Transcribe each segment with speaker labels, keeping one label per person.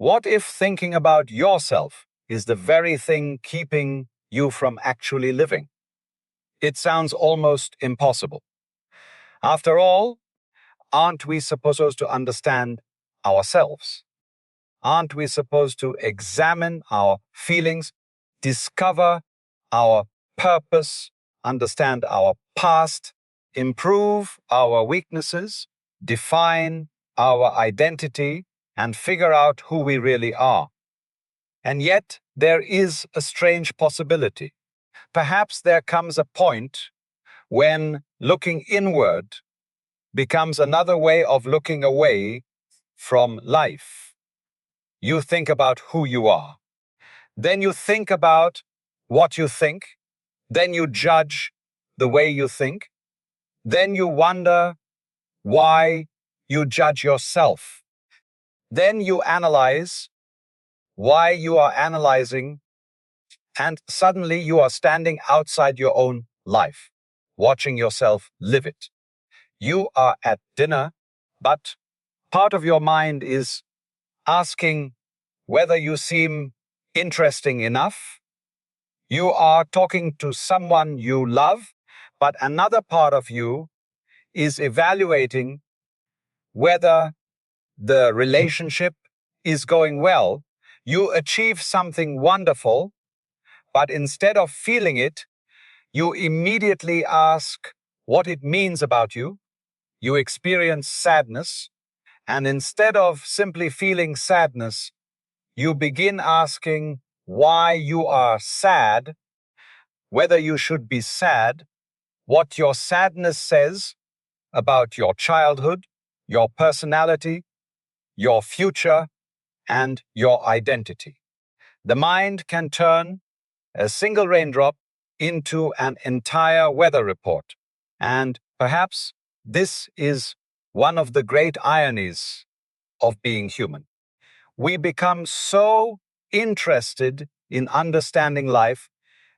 Speaker 1: What if thinking about yourself is the very thing keeping you from actually living? It sounds almost impossible. After all, aren't we supposed to understand ourselves? Aren't we supposed to examine our feelings, discover our purpose, understand our past, improve our weaknesses, define our identity, and figure out who we really are? And yet, there is a strange possibility. Perhaps there comes a point when looking inward becomes another way of looking away from life. You think about who you are. Then you think about what you think. Then you judge the way you think. Then you wonder why you judge yourself. Then you analyze why you are analyzing, and suddenly you are standing outside your own life, watching yourself live it. You are at dinner, but part of your mind is asking whether you seem interesting enough. You are talking to someone you love, but another part of you is evaluating whether the relationship is going well. You achieve something wonderful, but instead of feeling it, you immediately ask what it means about you. You experience sadness, and instead of simply feeling sadness, you begin asking why you are sad, whether you should be sad, what your sadness says about your childhood, your personality, your future, and your identity. The mind can turn a single raindrop into an entire weather report. And perhaps this is one of the great ironies of being human. We become so interested in understanding life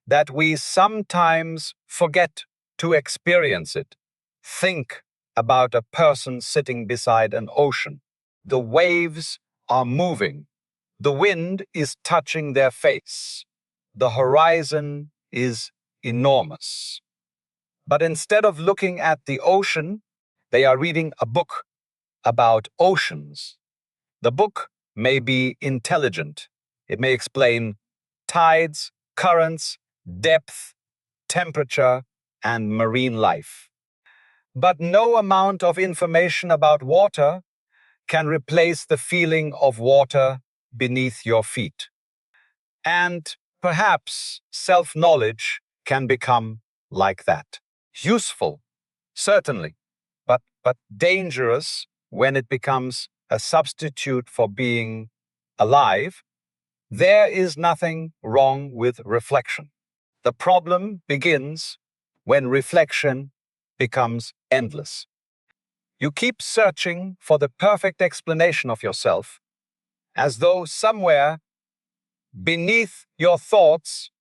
Speaker 1: that we sometimes forget to experience it. Think about a person sitting beside an ocean. The waves are moving. The wind is touching their face. The horizon is enormous. But instead of looking at the ocean, they are reading a book about oceans. The book may be intelligent. It may explain tides, currents, depth, temperature, and marine life. But no amount of information about water can replace the feeling of water beneath your feet. And perhaps self-knowledge can become like that. Useful, certainly, but dangerous when it becomes a substitute for being alive. There is nothing wrong with reflection. The problem begins when reflection becomes endless. You keep searching for the perfect explanation of yourself, as though somewhere beneath your thoughts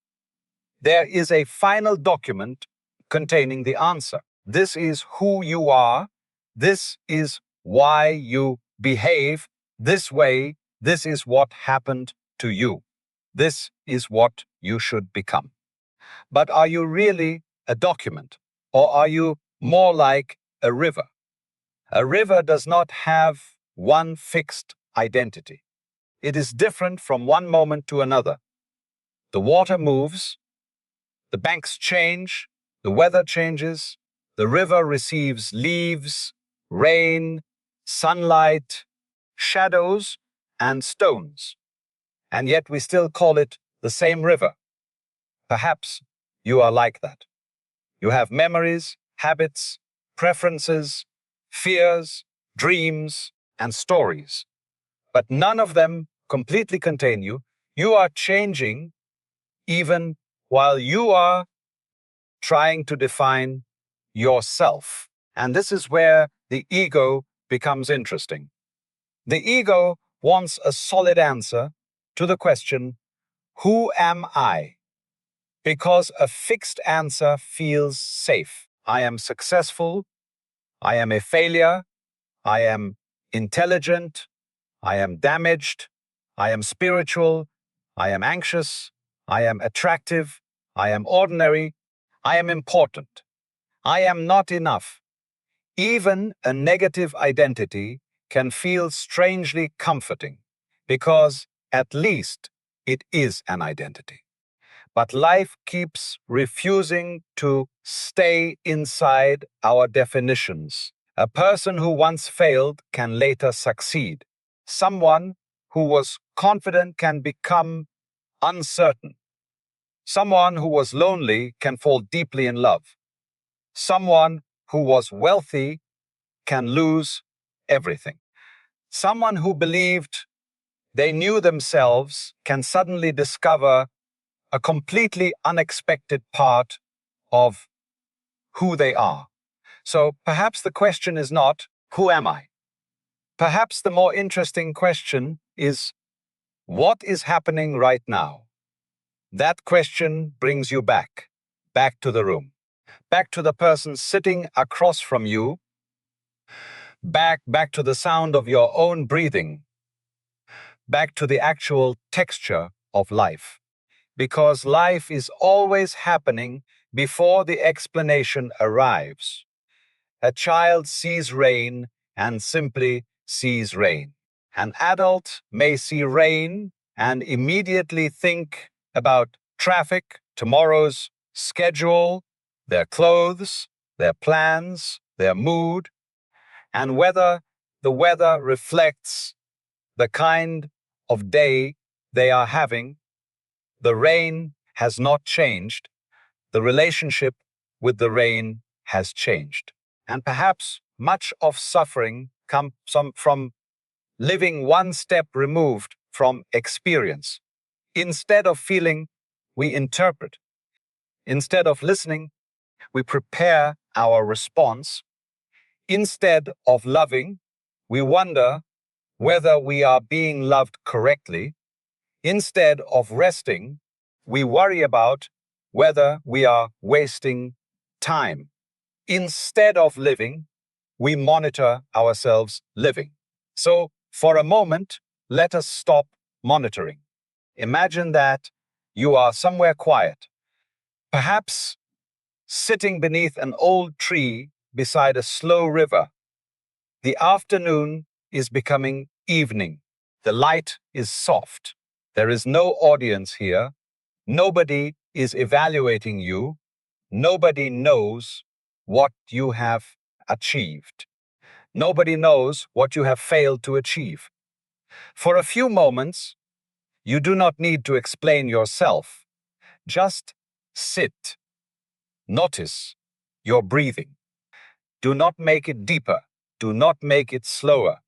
Speaker 1: there is a final document containing the answer. This is who you are. This is why you behave this way. This is what happened to you. This is what you should become. But are you really a document, or are you more like a river? A river does not have one fixed identity. It is different from one moment to another. The water moves, the banks change, the weather changes, the river receives leaves, rain, sunlight, shadows, and stones. And yet we still call it the same river. Perhaps you are like that. You have memories, habits, preferences, fears, dreams, and stories. But none of them completely contain you. You are changing even while you are trying to define yourself. And this is where the ego becomes interesting. The ego wants a solid answer to the question, who am I? Because a fixed answer feels safe. I am successful. I am a failure. I am intelligent. I am damaged. I am spiritual, I am anxious, I am attractive, I am ordinary, I am important, I am not enough. Even a negative identity can feel strangely comforting because at least it is an identity. But life keeps refusing to stay inside our definitions. A person who once failed can later succeed. Someone who was confident can become uncertain. Someone who was lonely can fall deeply in love. Someone who was wealthy can lose everything. Someone who believed they knew themselves can suddenly discover a completely unexpected part of who they are. So perhaps the question is not, who am I? Perhaps the more interesting question is, what is happening right now? That question brings you back to the room, back to the person sitting across from you, back to the sound of your own breathing, back to the actual texture of life. Because life is always happening before the explanation arrives. A child sees rain and simply sees rain. An adult may see rain and immediately think about traffic, tomorrow's schedule, their clothes, their plans, their mood, and whether the weather reflects the kind of day they are having. The rain has not changed. The relationship with the rain has changed. And perhaps much of suffering comes from living one step removed from experience. Instead of feeling, we interpret. Instead of listening, we prepare our response. Instead of loving, we wonder whether we are being loved correctly. Instead of resting, we worry about whether we are wasting time. Instead of living, we monitor ourselves living. So, for a moment, let us stop monitoring. Imagine that you are somewhere quiet, perhaps sitting beneath an old tree beside a slow river. The afternoon is becoming evening. The light is soft. There is no audience here. Nobody is evaluating you. Nobody knows what you have achieved. Nobody knows what you have failed to achieve. For a few moments, you do not need to explain yourself. Just sit. Notice your breathing. Do not make it deeper. Do not make it slower.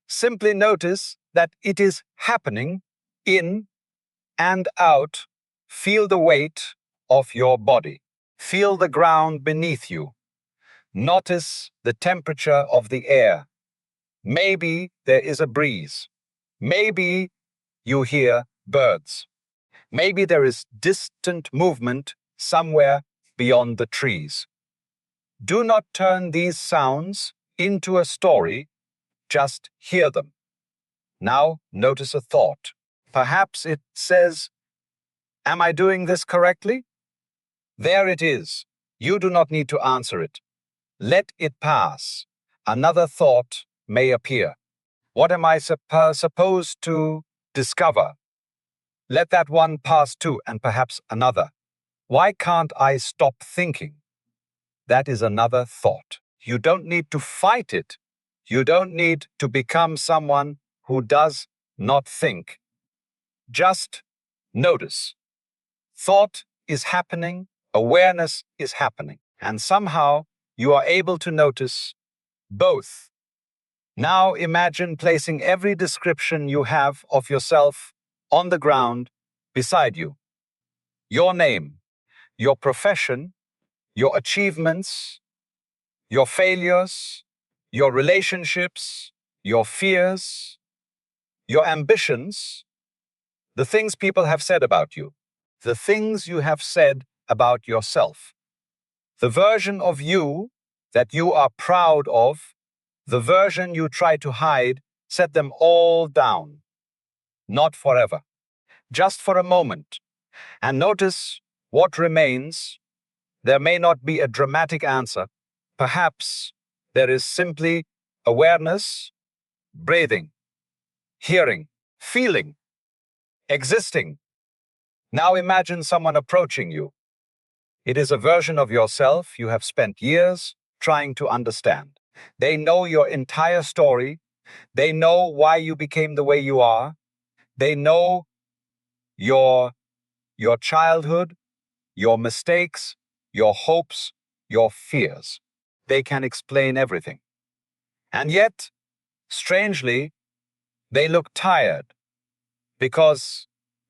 Speaker 1: Simply notice that it is happening in and out. Feel the weight of your body. Feel the ground beneath you. Notice the temperature of the air. Maybe there is a breeze. Maybe you hear birds. Maybe there is distant movement somewhere beyond the trees. Do not turn these sounds into a story, just hear them. Now notice a thought. Perhaps it says, "Am I doing this correctly?" There it is. You do not need to answer it. Let it pass. Another thought may appear. What am I supposed to discover? Let that one pass too, and perhaps another. Why can't I stop thinking? That is another thought. You don't need to fight it. You don't need to become someone who does not think. Just notice. Thought is happening, awareness is happening, and somehow you are able to notice both. Now imagine placing every description you have of yourself on the ground beside you. Your name, your profession, your achievements, your failures, your relationships, your fears, your ambitions, the things people have said about you, the things you have said about yourself, the version of you that you are proud of, the version you try to hide, set them all down. not forever, just for a moment, and notice what remains. There may not be a dramatic answer. Perhaps there is simply awareness, breathing, hearing, feeling, existing. Now imagine someone approaching you. It is a version of yourself you have spent years trying to understand. They know your entire story. They know why you became the way you are. They know your, your childhood, your mistakes, your hopes, your fears. They can explain everything. And yet, strangely, they look tired because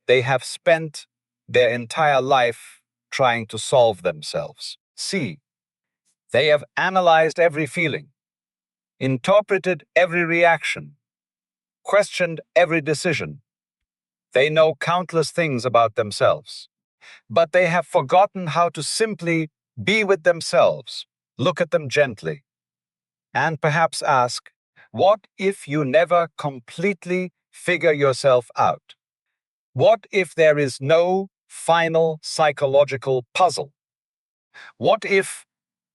Speaker 1: they have spent their entire life trying to solve themselves. See, they have analyzed every feeling, interpreted every reaction, questioned every decision. They know countless things about themselves, but they have forgotten how to simply be with themselves, look at them gently, and perhaps ask, what if you never completely figure yourself out? What if there is no final psychological puzzle? What if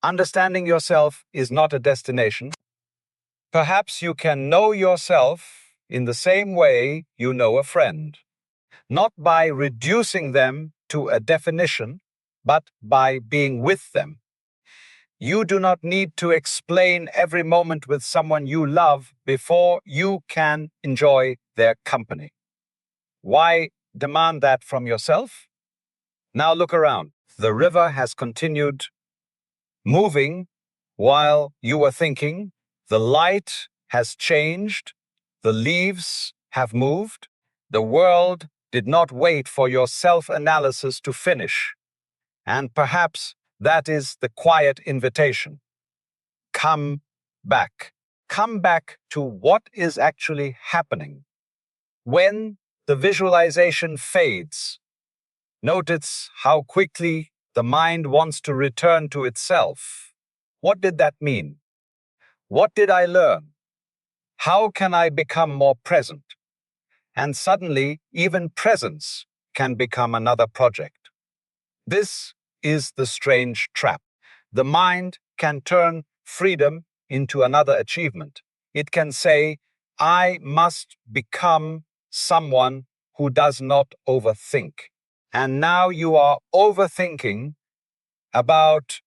Speaker 1: understanding yourself is not a destination? Perhaps you can know yourself in the same way you know a friend, not by reducing them to a definition, but by being with them. You do not need to explain every moment with someone you love before you can enjoy their company. Why demand that from yourself? Now look around. The river has continued moving while you were thinking. The light has changed. The leaves have moved. The world did not wait for your self-analysis to finish. And perhaps that is the quiet invitation. Come back. Come back to what is actually happening. When the visualization fades, notice how quickly the mind wants to return to itself. What did that mean? What did I learn? How can I become more present? And suddenly, even presence can become another project. This is the strange trap. The mind can turn freedom into another achievement. It can say, I must become someone who does not overthink. And now you are overthinking about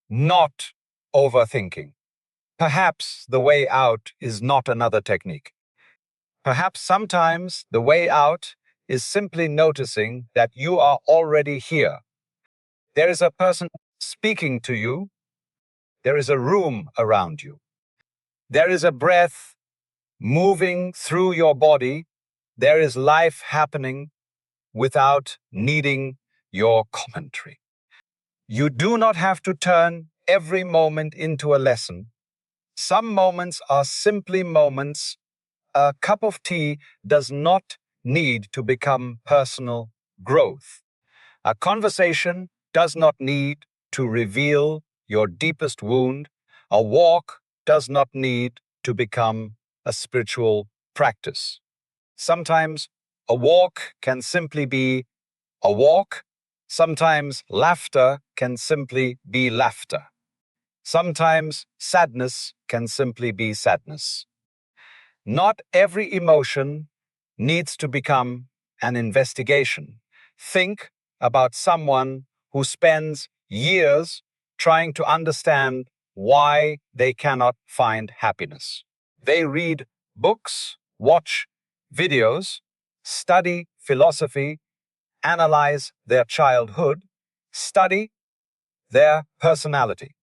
Speaker 1: not overthinking. Perhaps the way out is not another technique. Perhaps sometimes the way out is simply noticing that you are already here. There is a person speaking to you. There is a room around you. There is a breath moving through your body. There is life happening without needing your commentary. You do not have to turn every moment into a lesson. Some moments are simply moments. A cup of tea does not need to become personal growth. A conversation does not need to reveal your deepest wound. A walk does not need to become a spiritual practice. Sometimes a walk can simply be a walk. Sometimes laughter can simply be laughter. Sometimes sadness can simply be sadness. Not every emotion needs to become an investigation. Think about someone who spends years trying to understand why they cannot find happiness. They read books, watch videos, study philosophy, analyze their childhood, study their personality,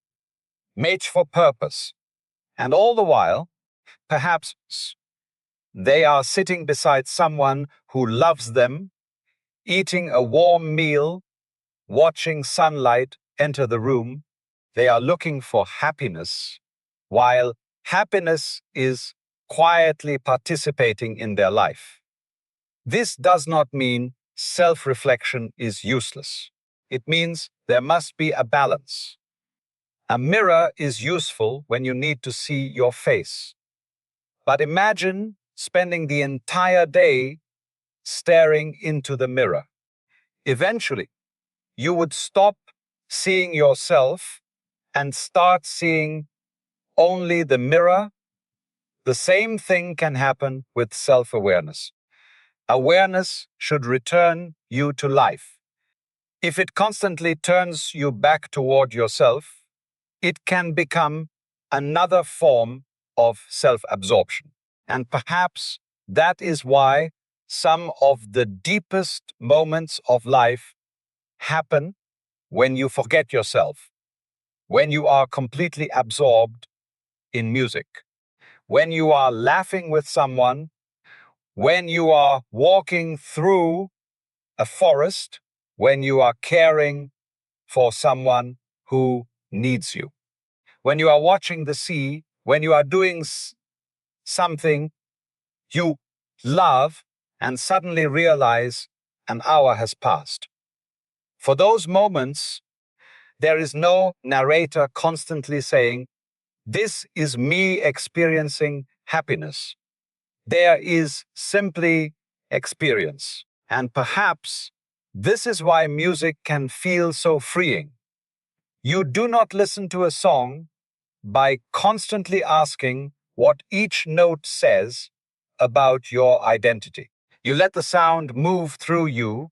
Speaker 1: mate for purpose, and all the while, perhaps they are sitting beside someone who loves them, eating a warm meal, watching sunlight enter the room. They are looking for happiness, while happiness is quietly participating in their life. This does not mean self-reflection is useless. It means there must be a balance. A mirror is useful when you need to see your face. But imagine spending the entire day staring into the mirror. Eventually, you would stop seeing yourself and start seeing only the mirror. The same thing can happen with self-awareness. Awareness should return you to life. If it constantly turns you back toward yourself, it can become another form of self-absorption. And perhaps that is why some of the deepest moments of life happen when you forget yourself, when you are completely absorbed in music, when you are laughing with someone, when you are walking through a forest, when you are caring for someone who needs you, when you are watching the sea, when you are doing something you love and suddenly realize an hour has passed. For those moments, there is no narrator constantly saying, "This is me experiencing happiness." There is simply experience. And perhaps this is why music can feel so freeing. You do not listen to a song by constantly asking what each note says about your identity. You let the sound move through you.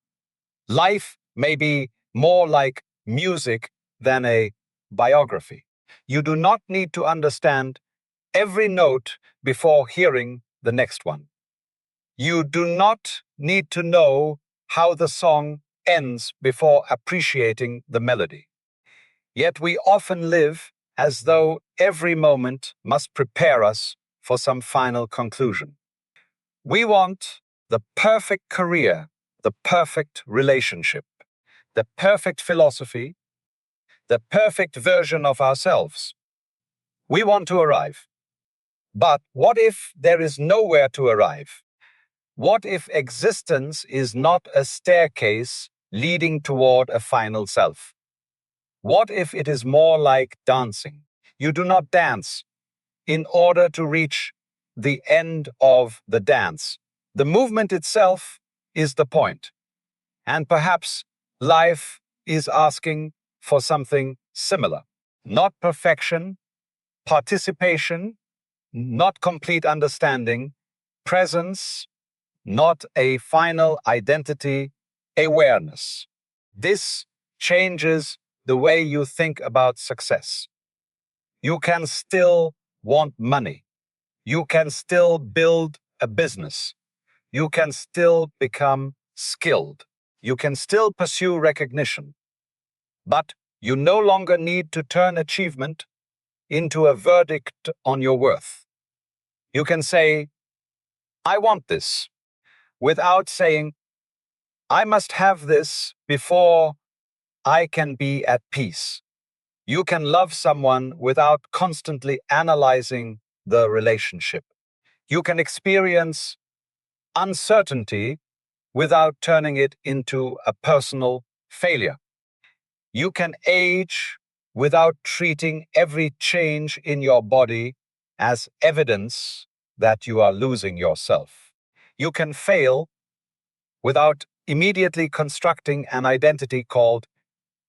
Speaker 1: Life may be more like music than a biography. You do not need to understand every note before hearing the next one. You do not need to know how the song ends before appreciating the melody. Yet we often live as though every moment must prepare us for some final conclusion. We want the perfect career, the perfect relationship, the perfect philosophy, the perfect version of ourselves. We want to arrive. But what if there is nowhere to arrive? What if existence is not a staircase leading toward a final self? What if it is more like dancing? You do not dance in order to reach the end of the dance. The movement itself is the point. And perhaps life is asking for something similar. Not perfection, participation, not complete understanding, presence, not a final identity, awareness. This changes the way you think about success. You can still want money. You can still build a business. You can still become skilled. You can still pursue recognition. But you no longer need to turn achievement into a verdict on your worth. You can say, "I want this," without saying, "I must have this before I can be at peace." You can love someone without constantly analyzing the relationship. You can experience uncertainty without turning it into a personal failure. You can age without treating every change in your body as evidence that you are losing yourself. You can fail without immediately constructing an identity called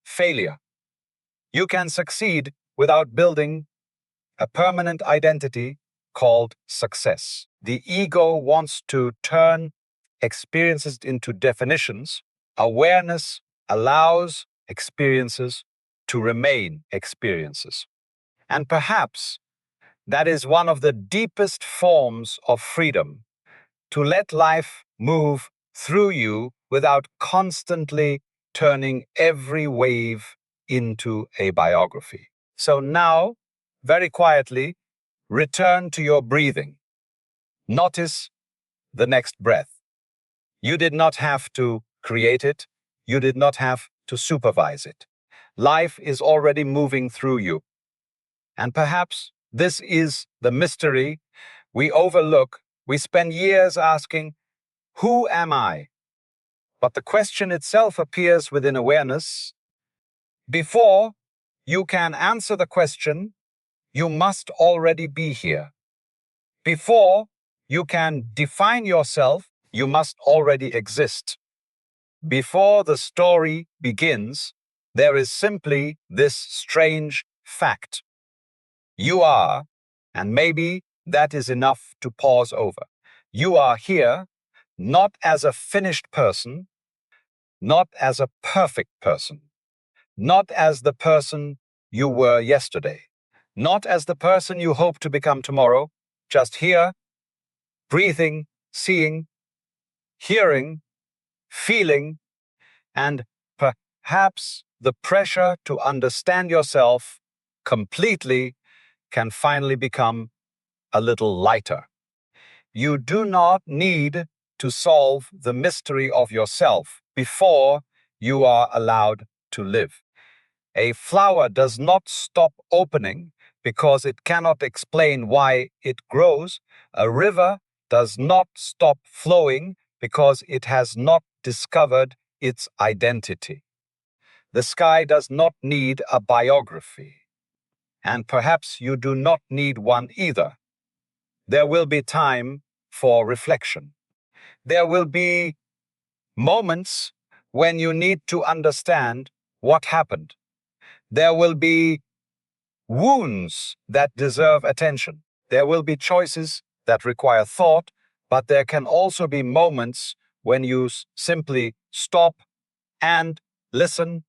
Speaker 1: failure. You can succeed without building a permanent identity called success. The ego wants to turn experiences into definitions. Awareness allows experiences to remain experiences. And perhaps that is one of the deepest forms of freedom, to let life move through you without constantly turning every wave into a biography. So now, very quietly, return to your breathing. Notice the next breath. You did not have to create it. You did not have to supervise it. Life is already moving through you. And perhaps this is the mystery we overlook. We spend years asking, "Who am I?" But the question itself appears within awareness. Before you can answer the question, you must already be here. Before you can define yourself, you must already exist. Before the story begins, there is simply this strange fact. You are, and maybe that is enough to pause over. You are here not as a finished person, not as a perfect person, not as the person you were yesterday, not as the person you hope to become tomorrow, just here, breathing, seeing, hearing, feeling, and perhaps the pressure to understand yourself completely can finally become a little lighter. You do not need to solve the mystery of yourself before you are allowed to live. A flower does not stop opening because it cannot explain why it grows. A river does not stop flowing because it has not discovered its identity. The sky does not need a biography, and perhaps you do not need one either. There will be time for reflection. There will be moments when you need to understand what happened. There will be wounds that deserve attention. There will be choices that require thought, but there can also be moments when you simply stop and listen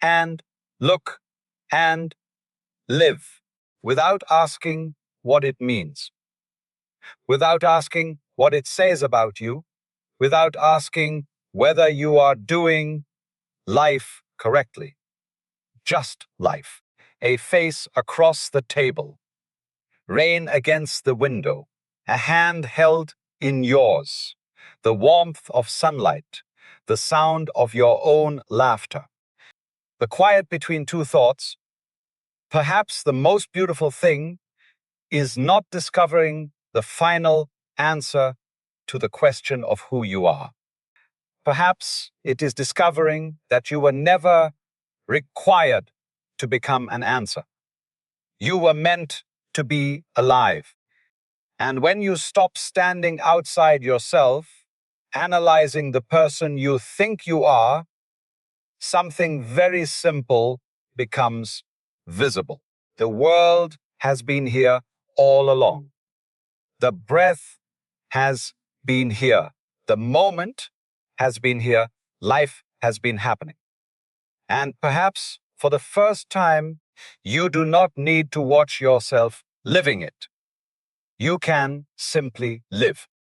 Speaker 1: and look and live without asking what it means, without asking what it says about you, without asking whether you are doing life correctly. Just life. A face across the table, rain against the window, a hand held in yours, the warmth of sunlight, the sound of your own laughter, the quiet between two thoughts. Perhaps the most beautiful thing is not discovering the final answer to the question of who you are. Perhaps it is discovering that you were never required to become an answer. You were meant to be alive. And when you stop standing outside yourself, analyzing the person you think you are, something very simple becomes visible. The world has been here all along. The breath has been here. The moment has been here. Life has been happening. And perhaps for the first time, you do not need to watch yourself living it. You can simply live.